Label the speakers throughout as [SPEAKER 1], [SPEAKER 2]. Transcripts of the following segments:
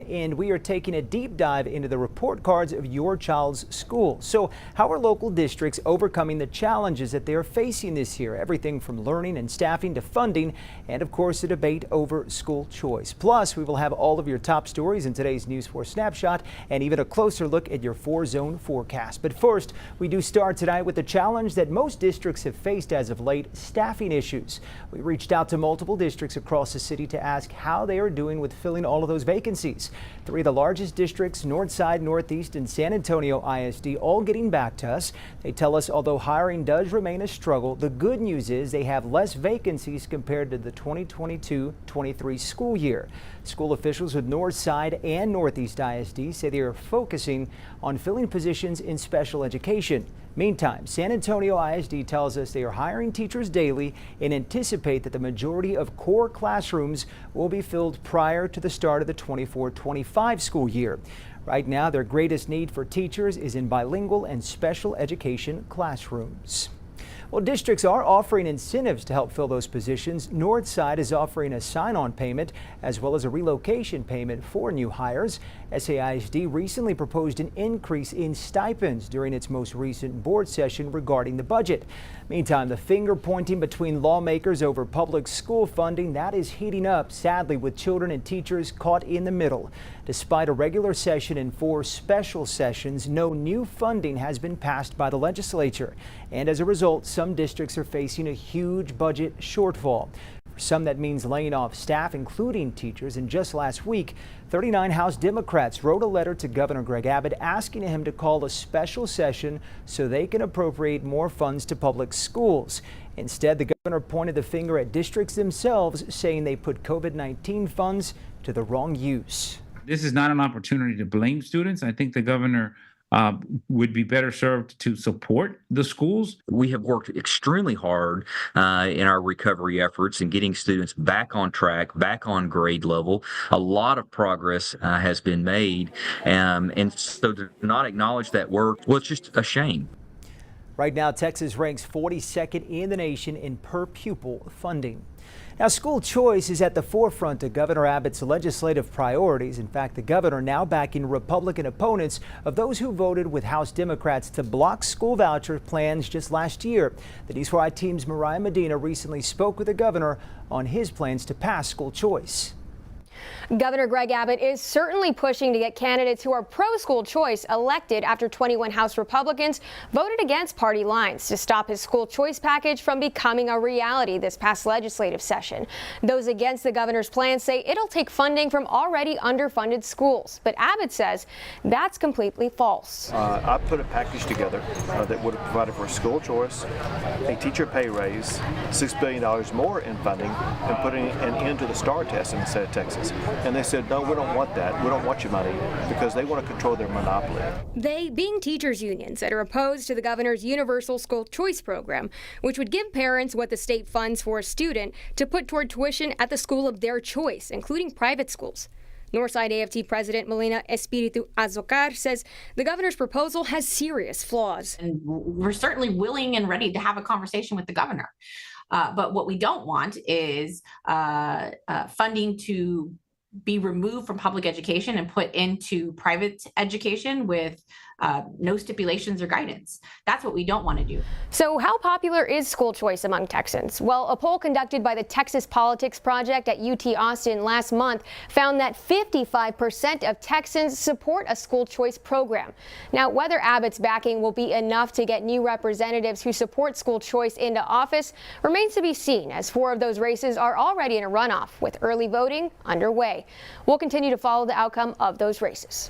[SPEAKER 1] And we are taking a deep dive into the report cards of your child's school. So how are local districts overcoming the challenges that they are facing this year? Everything from learning and staffing to funding, and of course a debate over school choice. Plus, we will have all of your top stories in today's News 4 Snapshot and even a closer look at your 4-zone forecast. But first, we do start tonight with the challenge that most districts have faced as of late: staffing issues. We reached out to multiple districts across the city to ask how they are doing with filling all of those vacancies. Three of the largest districts, Northside, Northeast, and San Antonio ISD, all getting back to us. They tell us although hiring does remain a struggle, the good news is they have less vacancies compared to the 2022-23 school year. School officials with Northside and Northeast ISD say they are focusing on filling positions in special education. Meantime, San Antonio ISD tells us they are hiring teachers daily and anticipate that the majority of core classrooms will be filled prior to the start of the 24-25 school year. Right now, their greatest need for teachers is in bilingual and special education classrooms. Well, districts are offering incentives to help fill those positions. Northside is offering a sign-on payment as well as a relocation payment for new hires. SAISD recently proposed an increase in stipends during its most recent board session regarding the budget. Meantime, the finger pointing between lawmakers over public school funding, that is heating up, sadly, with children and teachers caught in the middle. Despite a regular session and 4 special sessions, no new funding has been passed by the legislature. And as a result, some districts are facing a huge budget shortfall. For some, that means laying off staff, including teachers. And just last week, 39 House Democrats wrote a letter to Governor Greg Abbott asking him to call a special session so they can appropriate more funds to public schools. Instead, the governor pointed the finger at districts themselves, saying they put COVID-19 funds to the wrong use.
[SPEAKER 2] This is not an opportunity to blame students. I think the governor would be better served to support the schools.
[SPEAKER 3] We have worked extremely hard in our recovery efforts and getting students back on track, back on grade level. A lot of progress has been made, and so to not acknowledge that work, well, it's just a shame.
[SPEAKER 1] Right now, Texas ranks 42nd in the nation in per pupil funding. Now, school choice is at the forefront of Governor Abbott's legislative priorities. In fact, the governor now backing Republican opponents of those who voted with House Democrats to block school voucher plans just last year. The News 4 team's Mariah Medina recently spoke with the governor on his plans to pass school choice.
[SPEAKER 4] Governor Greg Abbott is certainly pushing to get candidates who are pro-school choice elected after 21 House Republicans voted against party lines to stop his school choice package from becoming a reality this past legislative session. Those against the governor's plan say it'll take funding from already underfunded schools. But Abbott says that's completely false.
[SPEAKER 5] I put a package together that would have provided for school choice, a teacher pay raise, $6 billion more in funding, and putting an end to the STAR test in the state of Texas. And they said, no, we don't want that. We don't want your money, because they want to control their monopoly.
[SPEAKER 4] They being teachers unions that are opposed to the governor's universal school choice program, which would give parents what the state funds for a student to put toward tuition at the school of their choice, including private schools. Northside AFT President Melina Espiritu Azocar says the governor's proposal has serious flaws.
[SPEAKER 6] And we're certainly willing and ready to have a conversation with the governor. But what we don't want is funding to be removed from public education and put into private education with no stipulations or guidance. That's what we don't want to do.
[SPEAKER 4] So how popular is school choice among Texans? Well, a poll conducted by the Texas Politics Project at UT Austin last month found that 55% of Texans support a school choice program. Now, whether Abbott's backing will be enough to get new representatives who support school choice into office remains to be seen, as 4 of those races are already in a runoff, with early voting underway. We'll continue to follow the outcome of those races.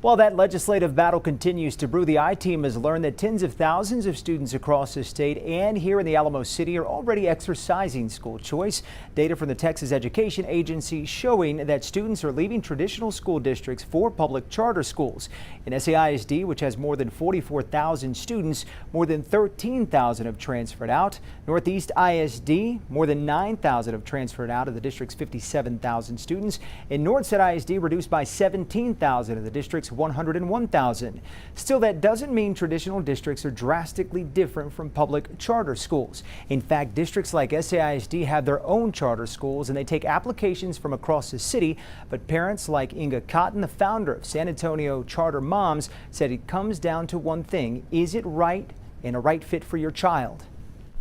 [SPEAKER 1] While that legislative battle continues to brew, the I-Team has learned that tens of thousands of students across the state and here in the Alamo City are already exercising school choice. Data from the Texas Education Agency showing that students are leaving traditional school districts for public charter schools. In SAISD, which has more than 44,000 students, more than 13,000 have transferred out. Northeast ISD, more than 9,000 have transferred out of the district's 57,000 students. In Northside ISD, reduced by 17,000 of the district's $101,000. Still, that doesn't mean traditional districts are drastically different from public charter schools. In fact, districts like SAISD have their own charter schools and they take applications from across the city. But parents like Inga Cotton, the founder of San Antonio Charter Moms, said it comes down to one thing: is it right and a right fit for your child?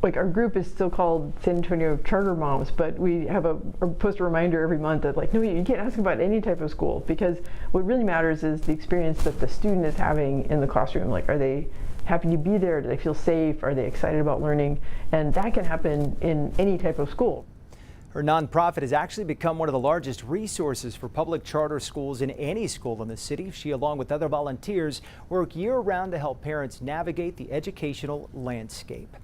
[SPEAKER 7] Like, our group is still called San Antonio Charter Moms, but we have post a reminder every month that, like, no, you can't ask about any type of school, because what really matters is the experience that the student is having in the classroom. Like, are they happy to be there? Do they feel safe? Are they excited about learning? And that can happen in any type of school.
[SPEAKER 1] Her nonprofit has actually become one of the largest resources for public charter schools in any school in the city. She, along with other volunteers, work year-round to help parents navigate the educational landscape.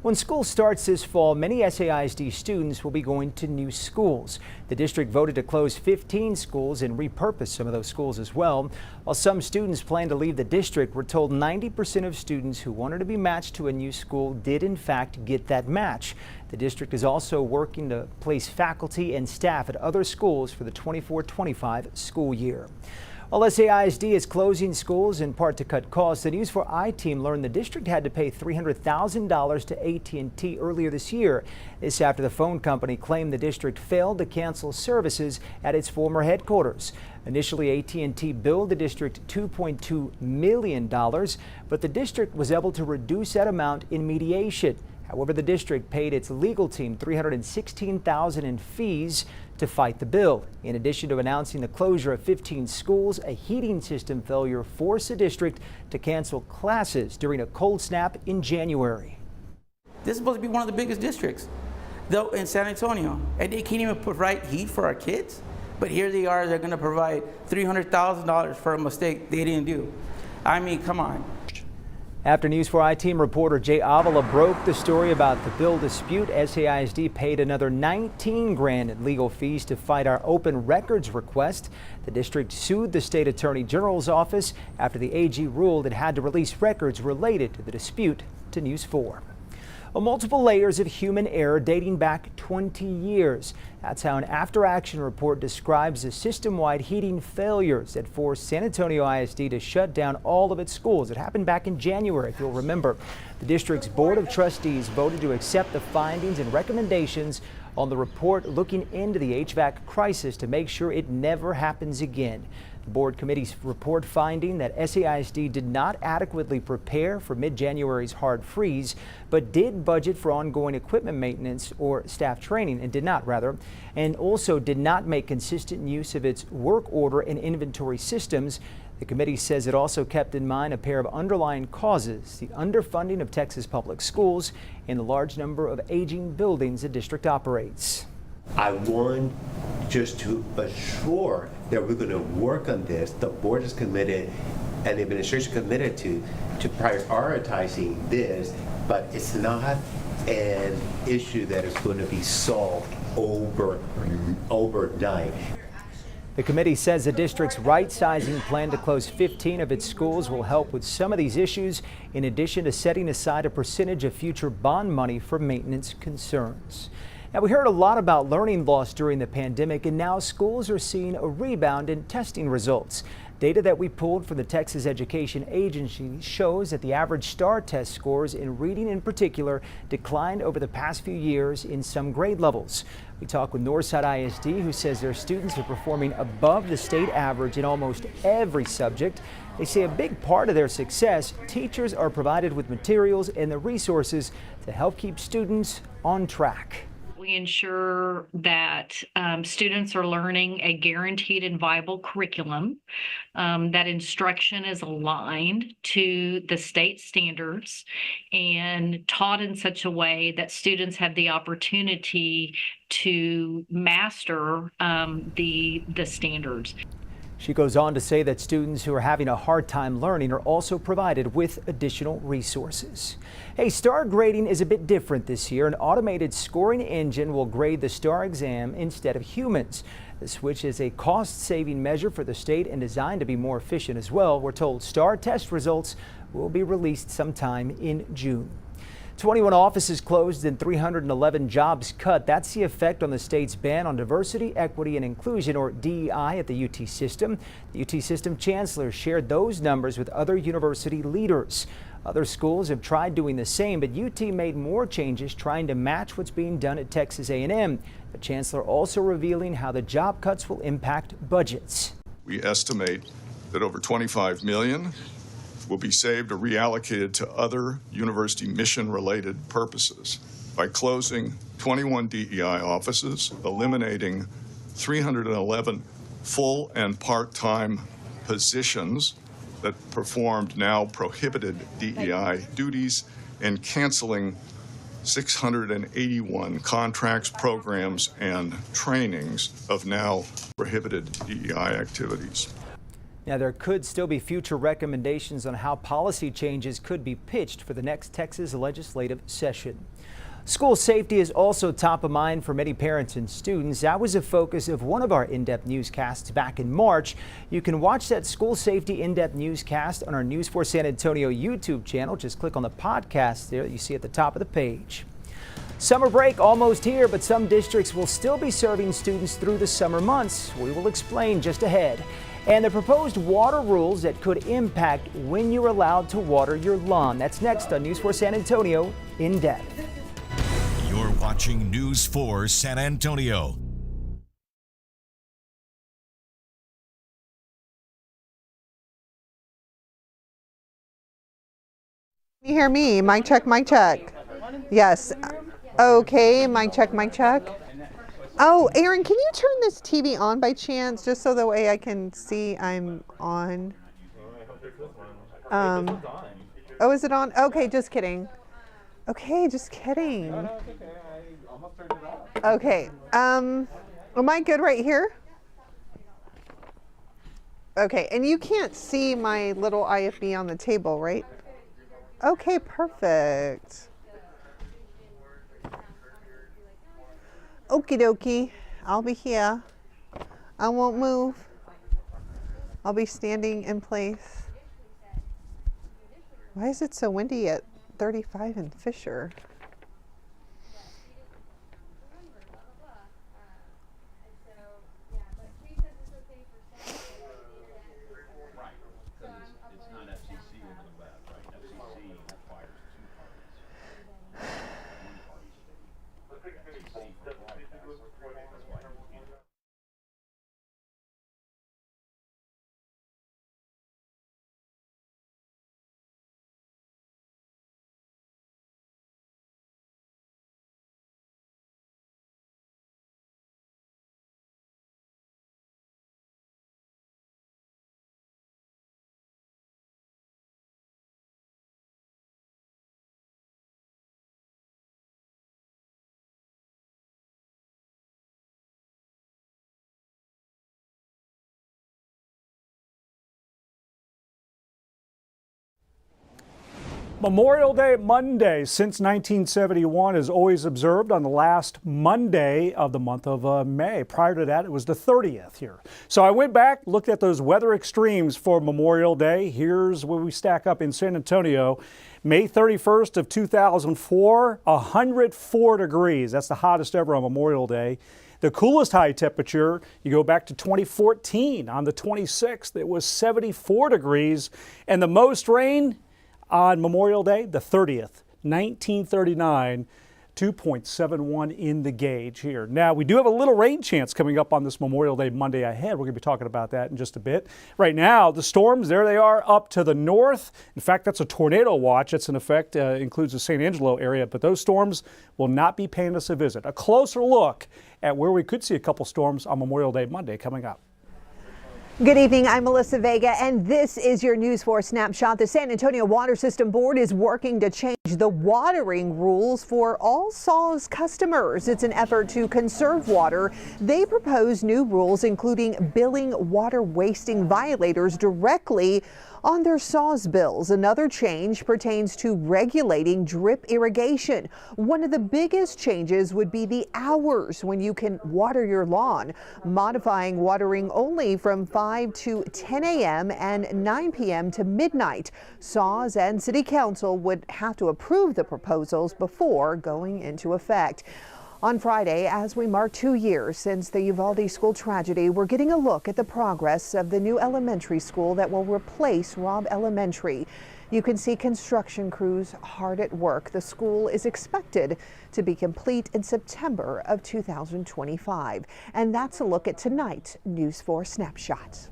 [SPEAKER 1] When school starts this fall, many SAISD students will be going to new schools. The district voted to close 15 schools and repurpose some of those schools as well. While some students plan to leave the district, we're told 90% of students who wanted to be matched to a new school did in fact get that match. The district is also working to place faculty and staff at other schools for the 24-25 school year. While SAISD is closing schools in part to cut costs, the News 4 I-team learned the district had to pay $300,000 to AT&T earlier this year. This after the phone company claimed the district failed to cancel services at its former headquarters. Initially, AT&T billed the district $2.2 million, but the district was able to reduce that amount in mediation. However, the district paid its legal team $316,000 in fees to fight the bill. In addition to announcing the closure of 15 schools, a heating system failure forced the district to cancel classes during a cold snap in January.
[SPEAKER 8] This is supposed to be one of the biggest districts, though, in San Antonio, and they can't even provide heat for our kids. But here they are, they're going to provide $300,000 for a mistake they didn't do. I mean, come on.
[SPEAKER 1] After News 4 I-team reporter Jay Avila broke the story about the bill dispute, SAISD paid another $19 grand in legal fees to fight our open records request. The district sued the state attorney general's office after the AG ruled it had to release records related to the dispute to News 4. Multiple layers of human error dating back 20 years. That's how an after-action report describes the system-wide heating failures that forced San Antonio ISD to shut down all of its schools. It happened back in January, if you'll remember. The district's Board of Trustees voted to accept the findings and recommendations on the report looking into the HVAC crisis to make sure it never happens again. The board committee's report finding that SAISD did not adequately prepare for mid-January's hard freeze, but did budget for ongoing equipment maintenance or staff training, and also did not make consistent use of its work order and inventory systems. The committee says it also kept in mind a pair of underlying causes: the underfunding of Texas public schools and the large number of aging buildings the district operates.
[SPEAKER 9] I want just to assure that we're going to work on this. The board is committed and the administration committed to prioritizing this, but it's not an issue that is going to be solved overnight.
[SPEAKER 1] The committee says the district's right-sizing plan to close 15 of its schools will help with some of these issues, in addition to setting aside a percentage of future bond money for maintenance concerns. Now, we heard a lot about learning loss during the pandemic, and now schools are seeing a rebound in testing results. Data that we pulled from the Texas Education Agency shows that the average STAR test scores in reading in particular declined over the past few years in some grade levels. We talked with Northside ISD, who says their students are performing above the state average in almost every subject. They say a big part of their success, teachers are provided with materials and the resources to help keep students on track.
[SPEAKER 10] We ensure that students are learning a guaranteed and viable curriculum, that instruction is aligned to the state standards and taught in such a way that students have the opportunity to master the standards.
[SPEAKER 1] She goes on to say that students who are having a hard time learning are also provided with additional resources. Hey, STAR grading is a bit different this year. An automated scoring engine will grade the STAR exam instead of humans. The switch is a cost-saving measure for the state and designed to be more efficient as well. We're told STAR test results will be released sometime in June. 21 offices closed and 311 jobs cut. That's the effect on the state's ban on diversity, equity, and inclusion, or DEI, at the UT system. The UT system chancellor shared those numbers with other university leaders. Other schools have tried doing the same, but UT made more changes trying to match what's being done at Texas A&M. The chancellor also revealing how the job cuts will impact budgets.
[SPEAKER 11] We estimate that over $25 million will be saved or reallocated to other university mission-related purposes by closing 21 DEI offices, eliminating 311 full and part-time positions that performed now prohibited DEI duties, and canceling 681 contracts, programs, and trainings of now prohibited DEI activities.
[SPEAKER 1] Now, there could still be future recommendations on how policy changes could be pitched for the next Texas legislative session. School safety is also top of mind for many parents and students. That was a focus of one of our in-depth newscasts back in March. You can watch that school safety in-depth newscast on our News 4 San Antonio YouTube channel. Just click on the podcast there that you see at the top of the page. Summer break almost here, but some districts will still be serving students through the summer months. We will explain just ahead. And the proposed water rules that could impact when you're allowed to water your lawn. That's next on News 4 San Antonio in depth.
[SPEAKER 12] You're watching News 4 San Antonio.
[SPEAKER 13] Can you hear me? Mic check, mic check. Yes. Okay, mic check, mic check. Oh, Aaron, can you turn this TV on by chance, just so that way I can see I'm on? Oh, is it on? Okay, just kidding. Okay, just kidding. Okay, am I good right here? Okay, and you can't see my little IFB on the table, right? Okay, perfect. Okie dokie, I'll be here. I won't move. I'll be standing in place. Why is it so windy at 35 in Fisher?
[SPEAKER 14] Memorial Day Monday since 1971 is always observed on the last Monday of the month of May. Prior to that, it was the 30th here. So I went back, looked at those weather extremes for Memorial Day. Here's where we stack up in San Antonio. May 31st of 2004, 104 degrees. That's the hottest ever on Memorial Day. The coolest high temperature, you go back to 2014 on the 26th, it was 74 degrees. And the most rain on Memorial Day, the 30th, 1939, 2.71 in the gauge here. Now, we do have a little rain chance coming up on this Memorial Day Monday ahead. We're going to be talking about that in just a bit. Right now, the storms, there they are up to the north. In fact, that's a tornado watch that's in effect, includes the San Angelo area, but those storms will not be paying us a visit. A closer look at where we could see a couple storms on Memorial Day Monday coming up.
[SPEAKER 13] Good evening, I'm Melissa Vega, and this is your News 4 Snapshot. The San Antonio Water System Board is working to change the watering rules for all SAWS customers. It's an effort to conserve water. They propose new rules, including billing water wasting violators directly On their SAWS bills, another change pertains to regulating drip irrigation. One of the biggest changes would be the hours when you can water your lawn, modifying watering only from 5 to 10 a.m. and 9 p.m. to midnight. SAWS and City Council would have to approve the proposals before going into effect. On Friday, as we mark 2 years since the Uvalde school tragedy, we're getting a look at the progress of the new elementary school that will replace Robb Elementary. You can see construction crews hard at work. The school is expected to be complete in September of 2025. And that's a look at tonight's News 4 Snapshots.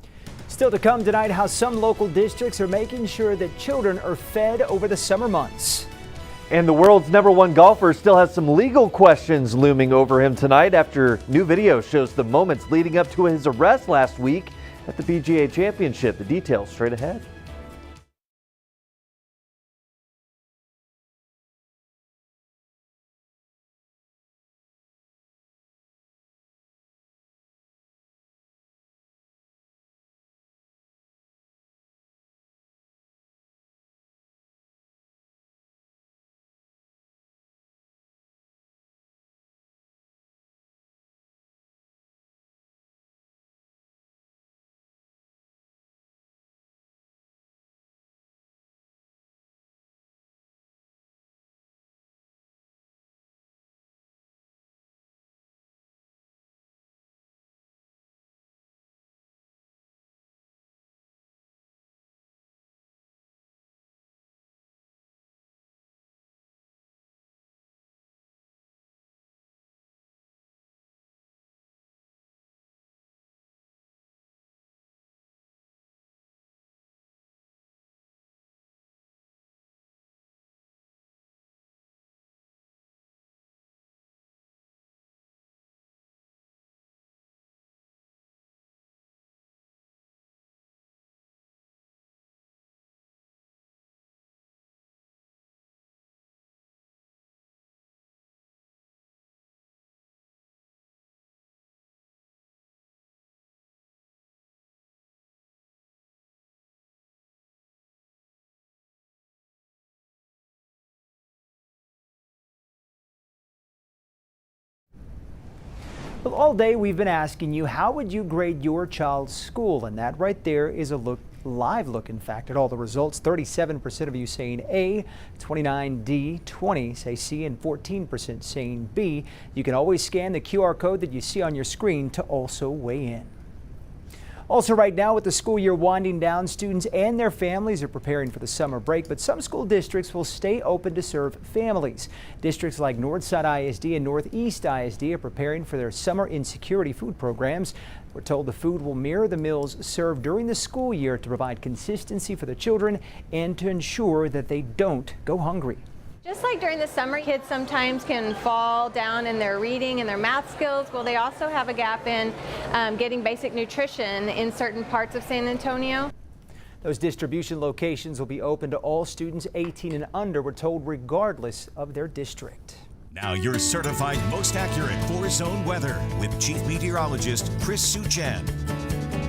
[SPEAKER 1] Still to come tonight, how some local districts are making sure that children are fed over the summer months.
[SPEAKER 15] And the world's #1 golfer still has some legal questions looming over him tonight after new video shows the moments leading up to his arrest last week at the PGA Championship. The details straight ahead.
[SPEAKER 1] Well, all day we've been asking you, how would you grade your child's school? And that right there is a live look, in fact, at all the results. 37% of you saying A, 29 D, 20 say C, and 14% saying B. You can always scan the QR code that you see on your screen to also weigh in. Also right now, with the school year winding down, students and their families are preparing for the summer break, but some school districts will stay open to serve families. Districts like Northside ISD and Northeast ISD are preparing for their summer insecurity food programs. We're told the food will mirror the meals served during the school year to provide consistency for the children and to ensure that they don't go hungry.
[SPEAKER 16] Just like during the summer, kids sometimes can fall down in their reading and their math skills. Well, they also have a gap in getting basic nutrition in certain parts of San Antonio.
[SPEAKER 1] Those distribution locations will be open to all students 18 and under, we're told, regardless of their district.
[SPEAKER 12] Now your certified most accurate 4-zone weather with Chief Meteorologist Chris Suchan.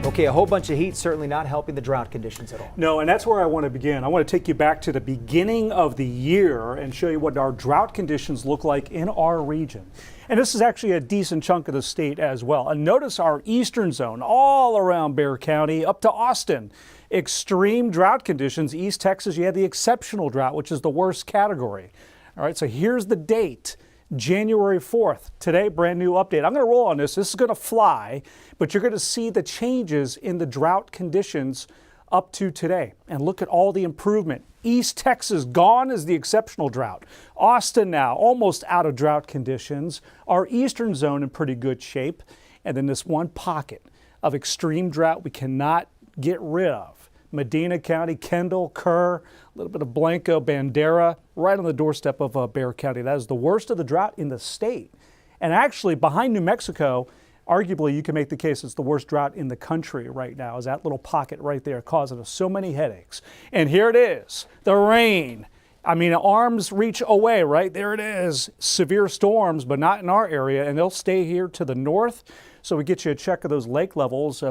[SPEAKER 1] Okay, a whole bunch of heat certainly not helping the drought conditions at all.
[SPEAKER 14] No, and that's where I want to begin. I want to take you back to the beginning of the year and show you what our drought conditions look like in our region. And this is actually a decent chunk of the state as well. And notice our eastern zone all around Bexar County up to Austin. Extreme drought conditions. East Texas, you had the exceptional drought, which is the worst category. All right, so here's the date. January 4th. Today, brand new update. I'm going to roll on this. This is going to fly, but you're going to see the changes in the drought conditions up to today. And look at all the improvement. East Texas, gone is the exceptional drought. Austin now, almost out of drought conditions. Our eastern zone in pretty good shape. And then this one pocket of extreme drought we cannot get rid of. Medina County, Kendall, Kerr, a little bit of Blanco, Bandera, right on the doorstep of Bexar County. That is the worst of the drought in the state. And actually, behind New Mexico, arguably you can make the case it's the worst drought in the country right now, is that little pocket right there causing us so many headaches. And here it is, the rain. I mean, arm's reach away, right? There it is. Severe storms, but not in our area, and they'll stay here to the north. So we get you a check of those lake levels.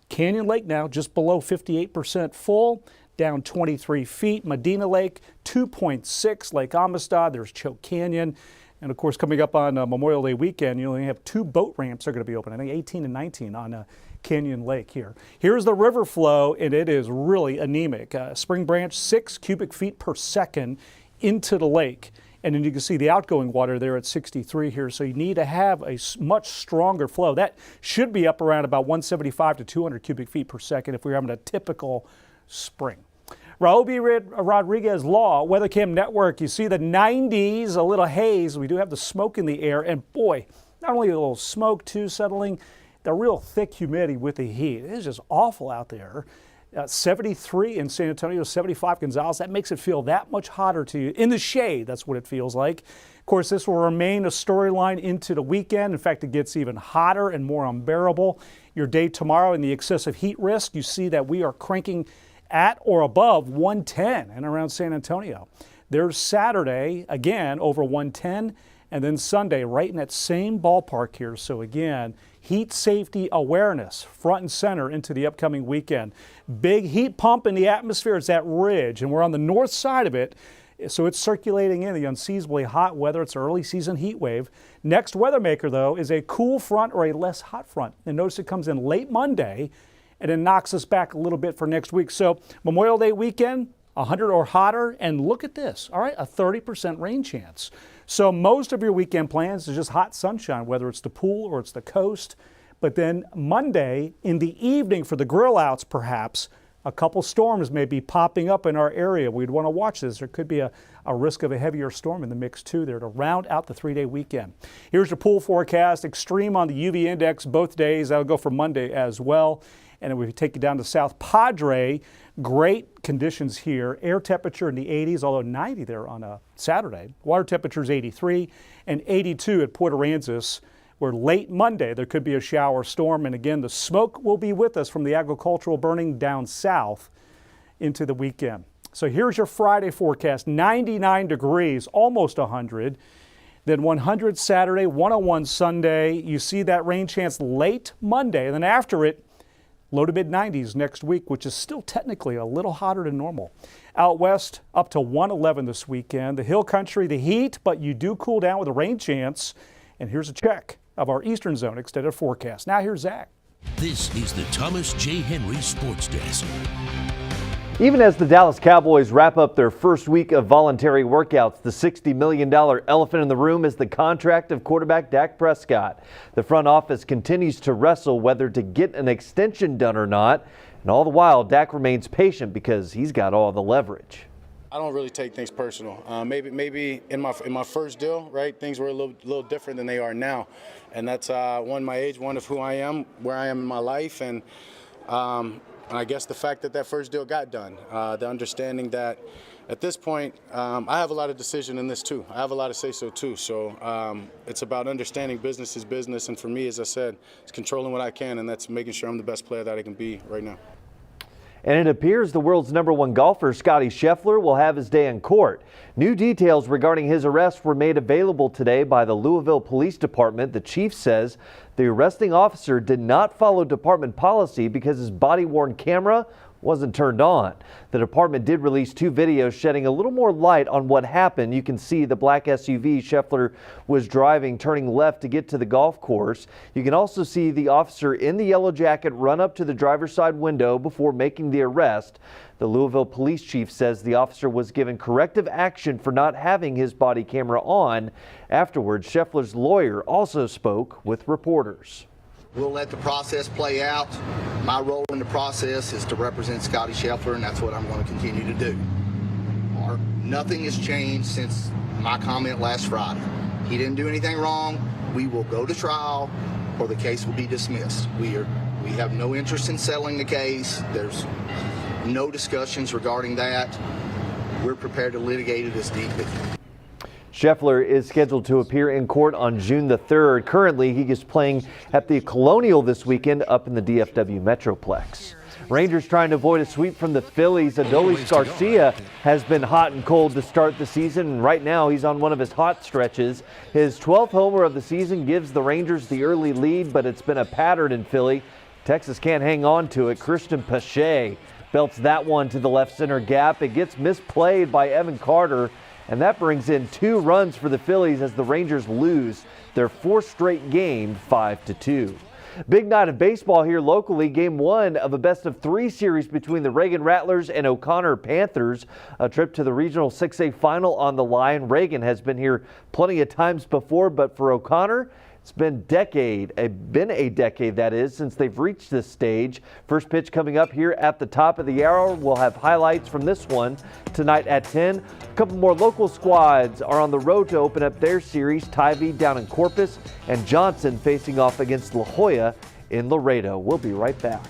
[SPEAKER 14] Canyon Lake now just below 58% full. down 23 feet. Medina Lake, 2.6. Lake Amistad, there's Choke Canyon. And of course, coming up on Memorial Day weekend, you only have 2 boat ramps are going to be open. I think 18 and 19 on Canyon Lake here. Here's the river flow, and it is really anemic. Spring Branch, 6 cubic feet per second into the lake. And then you can see the outgoing water there at 63 here. So you need to have a much stronger flow. That should be up around about 175 to 200 cubic feet per second if we're having a typical spring. Raul B. Rodriguez Law, WeatherCam Network. You see the 90s, a little haze. We do have the smoke in the air. And boy, not only a little smoke too settling, the real thick humidity with the heat. It is just awful out there. 73 in San Antonio, 75 Gonzales. That makes it feel that much hotter to you. In the shade, that's what it feels like. Of course, this will remain a storyline into the weekend. In fact, it gets even hotter and more unbearable. Your day tomorrow and the excessive heat risk, you see that we are cranking at or above 110 and around San Antonio. There's Saturday, again, over 110, and then Sunday right in that same ballpark here. So again, heat safety awareness front and center into the upcoming weekend. Big heat pump in the atmosphere. It's that ridge, and we're on the north side of it, so it's circulating in the unseasonably hot weather. It's an early season heat wave. Next weather maker, though, is a cool front or a less hot front. And notice it comes in late Monday and then knocks us back a little bit for next week. So Memorial Day weekend, 100 or hotter, and look at this, all right, a 30% rain chance. So most of your weekend plans is just hot sunshine, whether it's the pool or it's the coast. But then Monday in the evening for the grill outs, perhaps, a couple storms may be popping up in our area. We'd want to watch this. There could be a risk of a heavier storm in the mix too there to round out the 3-day weekend. Here's your pool forecast. Extreme on the UV index both days. That'll go for Monday as well. And then we take you down to South Padre. Great conditions here. Air temperature in the 80s, although 90 there on a Saturday. Water temperature is 83 and 82 at Port Aransas, where late Monday there could be a shower storm. And again, the smoke will be with us from the agricultural burning down south into the weekend. So here's your Friday forecast. 99 degrees, almost 100. Then 100 Saturday, 101 Sunday. You see that rain chance late Monday. And then after it, low to mid 90s next week, which is still technically a little hotter than normal. Out west, up to 111 this weekend. The hill country, the heat, but you do cool down with a rain chance. And here's a check of our Eastern Zone extended forecast. Now here's Zach.
[SPEAKER 12] This is the Thomas J. Henry Sports Desk.
[SPEAKER 15] Even as the Dallas Cowboys wrap up their first week of voluntary workouts, the $60 million elephant in the room is the contract of quarterback Dak Prescott. The front office continues to wrestle whether to get an extension done or not. And all the while, Dak remains patient because he's got all the leverage.
[SPEAKER 17] I don't really take things personal. Maybe in my first deal, right, things were a little different than they are now. And that's one, my age, one of who I am, where I am in my life, and I guess the fact that first deal got done, the understanding that at this point, I have a lot of decision in this too. I have a lot of say-so too. So it's about understanding business is business. And for me, as I said, it's controlling what I can, and that's making sure I'm the best player that I can be right now.
[SPEAKER 15] And it appears the world's #1 golfer, Scottie Scheffler, will have his day in court. New details regarding his arrest were made available today by the Louisville Police Department. The chief says the arresting officer did not follow department policy because his body-worn camera wasn't turned on. The department did release 2 videos shedding a little more light on what happened. You can see the black SUV Scheffler was driving, turning left to get to the golf course. You can also see the officer in the yellow jacket run up to the driver's side window before making the arrest. The Louisville police chief says the officer was given corrective action for not having his body camera on. Afterwards, Scheffler's lawyer also spoke with reporters.
[SPEAKER 18] We'll let the process play out. My role in the process is to represent Scottie Scheffler, and that's what I'm going to continue to do. Nothing has changed since my comment last Friday. He didn't do anything wrong. We will go to trial, or the case will be dismissed. We have no interest in settling the case. There's no discussions regarding that. We're prepared to litigate it as deeply.
[SPEAKER 15] Scheffler is scheduled to appear in court on June the 3rd. Currently, he is playing at the Colonial this weekend up in the DFW Metroplex. Rangers trying to avoid a sweep from the Phillies. Adolis Garcia has been hot and cold to start the season, and right now he's on one of his hot stretches. His 12th homer of the season gives the Rangers the early lead, but it's been a pattern in Philly. Texas can't hang on to it. Christian Pache Belts that one to the left center gap. It gets misplayed by Evan Carter, and that brings in 2 runs for the Phillies as the Rangers lose their 4th straight game 5-2. Big night of baseball here locally. Game 1 of a best-of-3 series between the Reagan Rattlers and O'Connor Panthers. A trip to the Regional 6A final on the line. Reagan has been here plenty of times before, but for O'Connor, it's been a decade that is, since they've reached this stage. First pitch coming up here at the top of the hour. We'll have highlights from this one tonight at 10. A couple more local squads are on the road to open up their series. Tivy down in Corpus and Johnson facing off against La Jolla in Laredo. We'll be right back.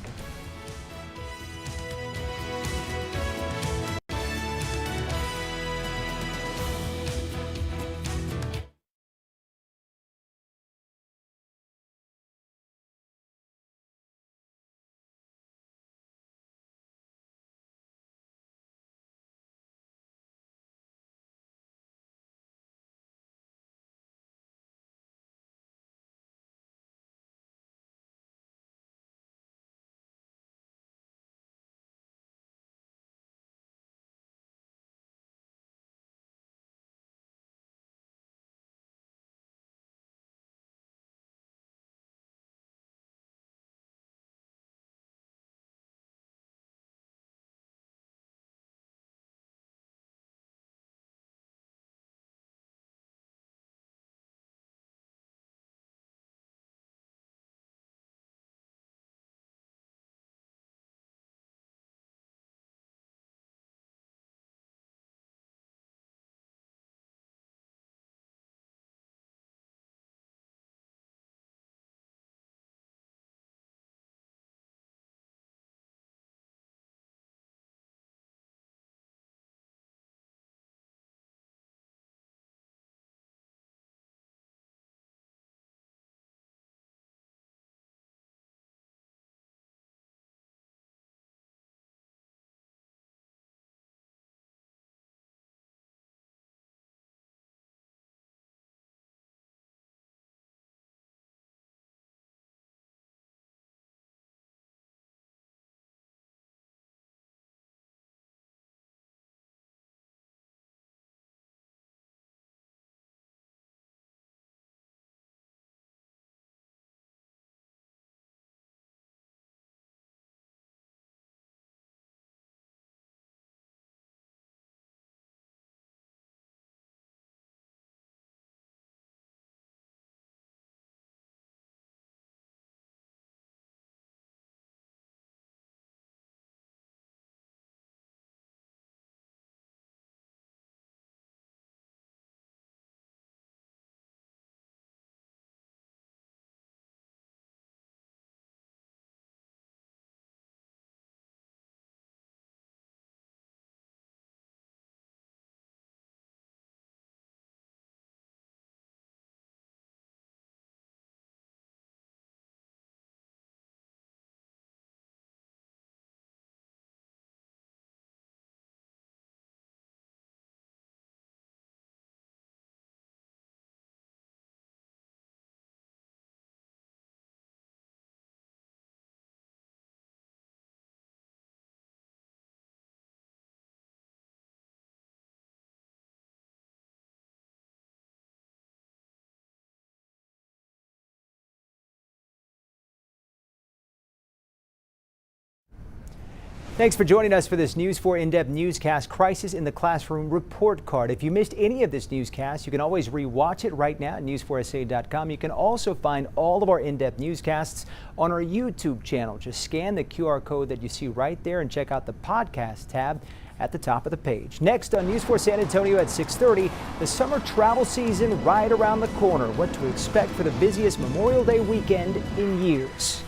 [SPEAKER 1] Thanks for joining us for this News 4 in-depth newscast, Crisis in the Classroom Report Card. If you missed any of this newscast, you can always rewatch it right now at news4sa.com. You can also find all of our in-depth newscasts on our YouTube channel. Just scan the QR code that you see right there and check out the podcast tab at the top of the page. Next on News 4 San Antonio at 6:30, the summer travel season right around the corner. What to expect for the busiest Memorial Day weekend in years.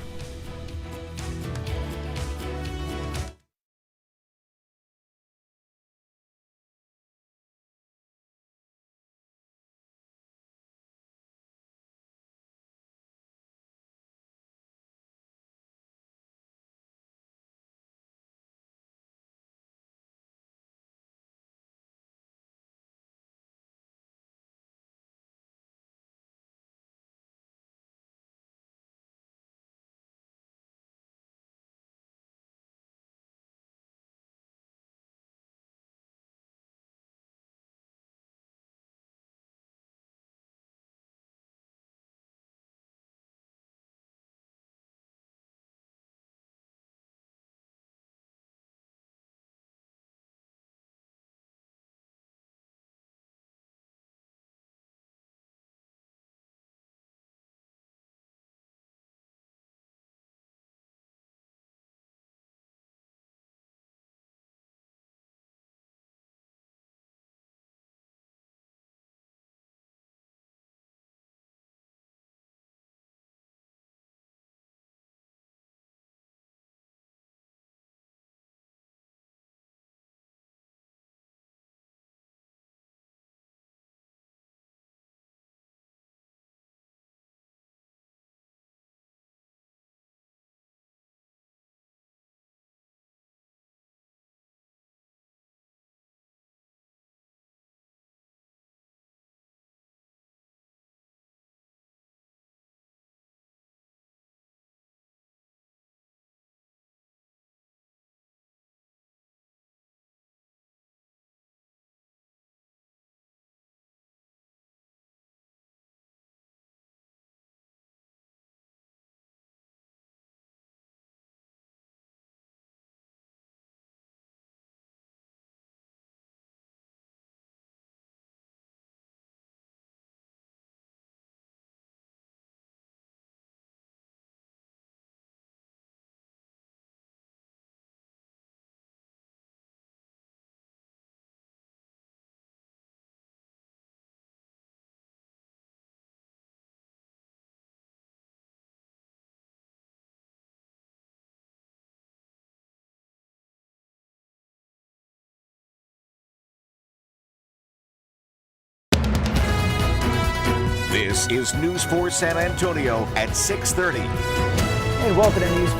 [SPEAKER 12] This is News 4 San Antonio at 6:30.
[SPEAKER 1] Hey, welcome to News